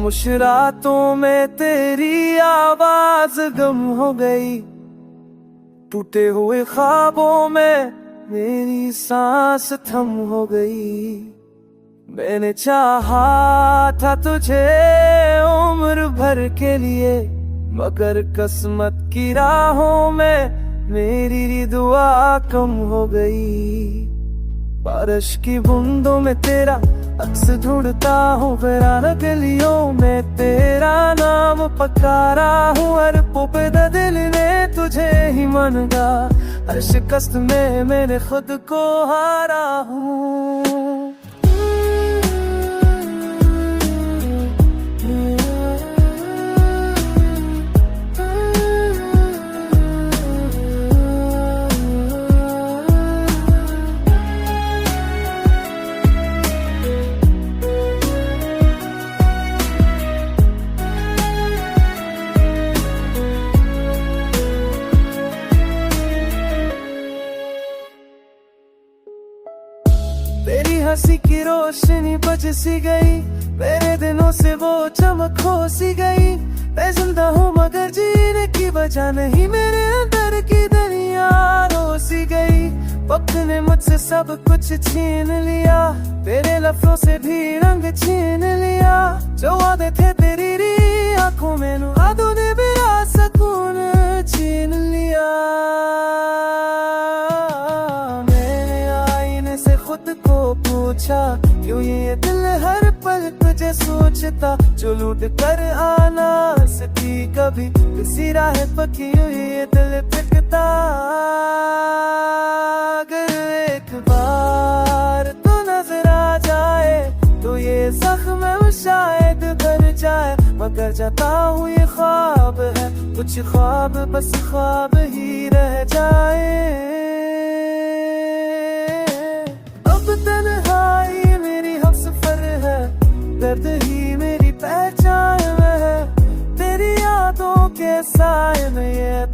खामोश रातों में तेरी आवाज गम हो गई, टूटे हुए ख्वाबों में मेरी सांस थम हो गई। मैंने चाहा था तुझे उम्र भर के लिए, मगर किस्मत की राहों में मेरी दुआ कम हो गई। बारिश की बूंदों में तेरा अक्स ढूंढता हूँ, वीरान गलियों में तेरा नाम पकारा हूँ। हर पुपदा दिल ने तुझे ही मानगा, हर शिकस्त में मैंने खुद को हारा हूँ। तेरी हंसी की रोशनी बच सी गई, मेरे दिनों से वो चमक खो सी गई। मैं जिंदा हूँ मगर जीने की वजह नहीं, मेरे अंदर की दुनिया रो सी गई। वक्त ने मुझसे सब कुछ छीन लिया, तेरे लफ्जों से भी रंग छीन लिया। जो वादे थे तेरी आंखों में नुरादों ने मेरा सुकून छीन लिया। खुद को पूछा क्यों ये दिल हर पल तुझे सोचता, जो लूट कर आना सकी कभी किसी राह पकी ये दिल पिटता। अगर एक बार तो नजर आ जाए तो ये जख्म शायद भर जाए, मगर जाता हूँ ये ख्वाब है, कुछ ख्वाब बस ख्वाब ही रह जाए। तन्हाई मेरी हमसफर है, दर्द ही मेरी पहचान है, तेरी यादों के साए में ये